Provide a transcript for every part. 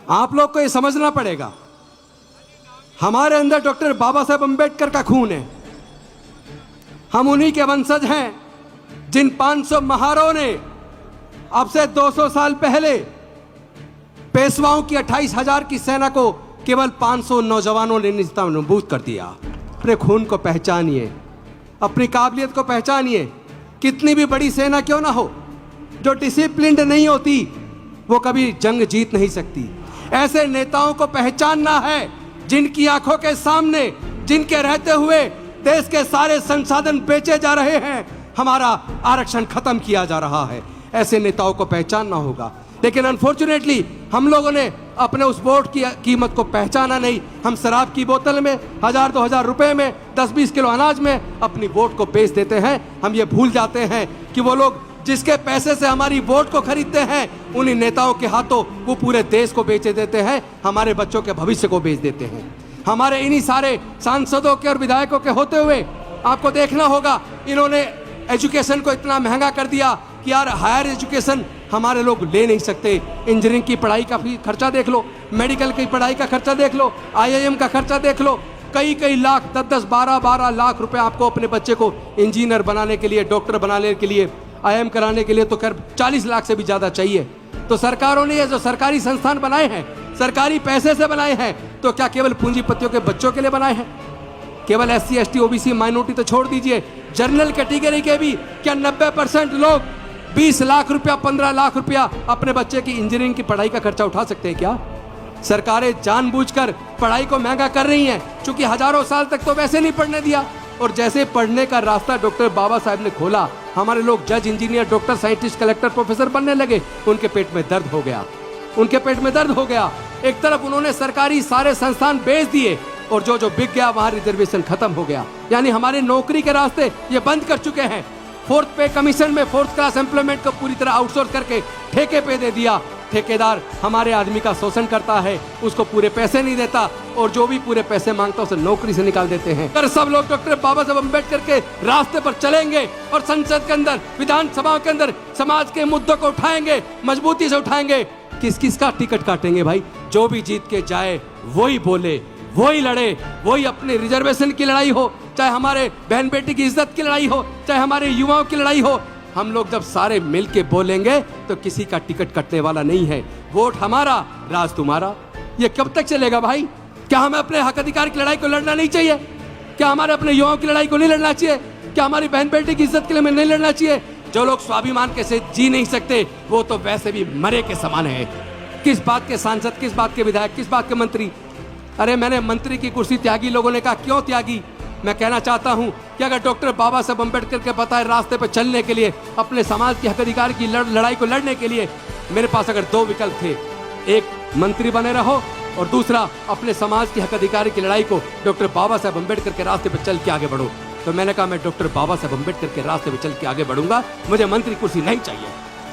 आप लोग को ये समझना पड़ेगा, हमारे अंदर डॉक्टर बाबा साहेब अंबेडकर का खून है। हम उन्हीं के वंशज हैं जिन 500 महारों ने अब से 200 साल पहले पेशवाओं की 28,000 की सेना को केवल 500 नौजवानों ने निस्तानाबूद कर दिया। अपने खून को पहचानिए, अपनी काबिलियत को पहचानिए। कितनी भी बड़ी सेना क्यों ना हो, जो डिसिप्लिन्ड नहीं होती वो कभी जंग जीत नहीं सकती। ऐसे नेताओं को पहचानना है जिनकी आंखों के सामने, जिनके रहते हुए देश के सारे संसाधन बेचे जा रहे हैं, हमारा आरक्षण खत्म किया जा रहा है। ऐसे नेताओं को पहचानना होगा। लेकिन अनफॉर्चुनेटली हम लोगों ने अपने उस वोट की कीमत को पहचाना नहीं। हम शराब की बोतल में 1,000-2,000 रुपए में 10-20 किलो अनाज में अपनी वोट को बेच देते हैं। हम ये भूल जाते हैं कि वो लोग जिसके पैसे से हमारी वोट को खरीदते हैं, उन्हीं नेताओं के हाथों वो पूरे देश को बेचे देते हैं, हमारे बच्चों के भविष्य को बेच देते हैं। हमारे इन्हीं सारे सांसदों के और विधायकों के होते हुए आपको देखना होगा, इन्होंने एजुकेशन को इतना महंगा कर दिया कि यार हायर एजुकेशन हमारे लोग ले नहीं सकते। इंजीनियरिंग की पढ़ाई का खर्चा देख लो, मेडिकल की पढ़ाई का खर्चा देख लो, IIM का खर्चा देख लो। कई लाख, 10-10, 12-12 लाख रुपए आपको अपने बच्चे को इंजीनियर बनाने के लिए, डॉक्टर बनाने के लिए, IIM कराने के लिए तो कर 40 लाख से भी ज़्यादा चाहिए। तो सरकारों ने ये जो सरकारी संस्थान बनाए हैं, सरकारी पैसे से बनाए हैं, तो क्या केवल पूंजीपतियों के बच्चों के लिए बनाए हैं? केवल SC, ST, OBC, माइनॉरिटी तो छोड़ दीजिए, जनरल कैटेगरी के भी क्या 90% लोग 20 लाख रुपया, 15 लाख रुपया अपने बच्चे की इंजीनियरिंग की पढ़ाई का खर्चा उठा सकते हैं क्या? सरकारें जानबूझकर पढ़ाई को महंगा कर रही हैं, क्योंकि हजारों साल तक तो वैसे नहीं पढ़ने दिया। और जैसे पढ़ने का रास्ता डॉक्टर बाबा साहब ने खोला, हमारे लोग जज, engineer, doctor, scientist, collector, professor बनने लगे। उनके पेट में दर्द हो गया, उनके पेट में दर्द हो गया। एक तरफ उन्होंने सरकारी सारे संस्थान बेच दिए और जो बिक गया वहां रिजर्वेशन खत्म हो गया। यानी हमारे नौकरी के रास्ते ये बंद कर चुके हैं। 4th पे कमीशन में 4th क्लास एम्प्लॉयमेंट को पूरी तरह आउटसोर्स करके ठेके पे दे दिया। ठेकेदार हमारे आदमी का शोषण करता है, उसको पूरे पैसे नहीं देता और जो भी पूरे पैसे मांगता है उसे नौकरी से निकाल देते हैं। अगर सब लोग डॉक्टर बाबा साहब अम्बेडकर के रास्ते पर चलेंगे और संसद के अंदर, विधानसभा के अंदर समाज के मुद्दों को उठाएंगे, मजबूती से उठाएंगे, किस किस का टिकट काटेंगे भाई? जो भी जीत के जाए वही बोले, वही लड़े, वही अपने रिजर्वेशन की लड़ाई हो, चाहे हमारे बहन बेटी की इज्जत की लड़ाई हो, चाहे हमारे युवाओं की लड़ाई हो। हम लोग जब सारे मिल के बोलेंगे तो किसी का टिकट कटने वाला नहीं है। वोट हमारा, राज तुम्हारा। ये कब तक चलेगा भाई? क्या हमें अपने हक अधिकार की लड़ाई को लड़ना नहीं चाहिए? क्या हमारे अपने युवाओं की लड़ाई को नहीं लड़ना चाहिए? क्या हमारी बहन बेटी की इज्जत के लिए हमें नहीं लड़ना चाहिए? जो लोग स्वाभिमान के साथ जी नहीं सकते वो तो वैसे भी मरे के समान है। किस बात के सांसद, किस बात के विधायक, किस बात के मंत्री? अरे मैंने मंत्री की कुर्सी त्यागी, लोगों ने कहा क्यों त्यागी? मैं कहना चाहता हूं कि अगर डॉक्टर बाबा साहब अम्बेडकर के बताए रास्ते पर चलने के लिए, अपने समाज के हक अधिकार की लड़ाई को लड़ने के लिए मेरे पास अगर 2 विकल्प थे, एक मंत्री बने रहो और दूसरा अपने समाज के हक अधिकार की लड़ाई को डॉक्टर बाबा साहब अम्बेडकर के रास्ते पर चल के आगे बढ़ो, तो मैंने कहा मैं डॉक्टर बाबा साहब अम्बेडकर के रास्ते पर चल के आगे बढ़ूंगा। मुझे मंत्री कुर्सी नहीं चाहिए।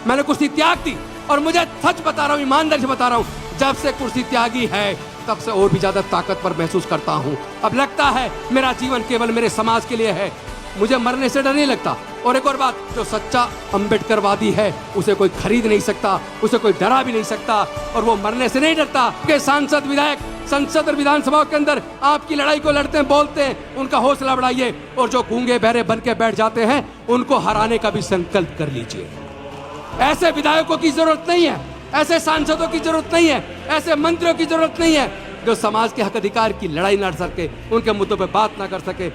मैंने कुर्सी त्याग दी और मुझे सच बता रहा हूँ, ईमानदारी से बता रहा हूँ, जब से कुर्सी त्यागी है तब से और भी ज्यादा ताकतवर महसूस करता हूँ। अब लगता है मेरा जीवन केवल मेरे समाज के लिए है, मुझे मरने से डर नहीं लगता। और एक और बात, जो सच्चा अम्बेडकरवादी है उसे कोई खरीद नहीं सकता, उसे कोई डरा भी नहीं सकता और वो मरने से नहीं डरता। के सांसद, विधायक संसद और विधानसभा के अंदर आपकी लड़ाई को लड़ते हैं, बोलते हैं, उनका हौसला बढ़ाइए और जो गूंगे बहरे बन के बैठ जाते हैं उनको हराने का भी संकल्प कर लीजिए। ऐसे विधायकों की जरूरत नहीं है, ऐसे सांसदों की जरूरत नहीं है, ऐसे मंत्रियों की जरूरत नहीं है जो समाज के हक अधिकार की लड़ाई लड़ सके, उनके मुद्दों पर बात ना कर सके।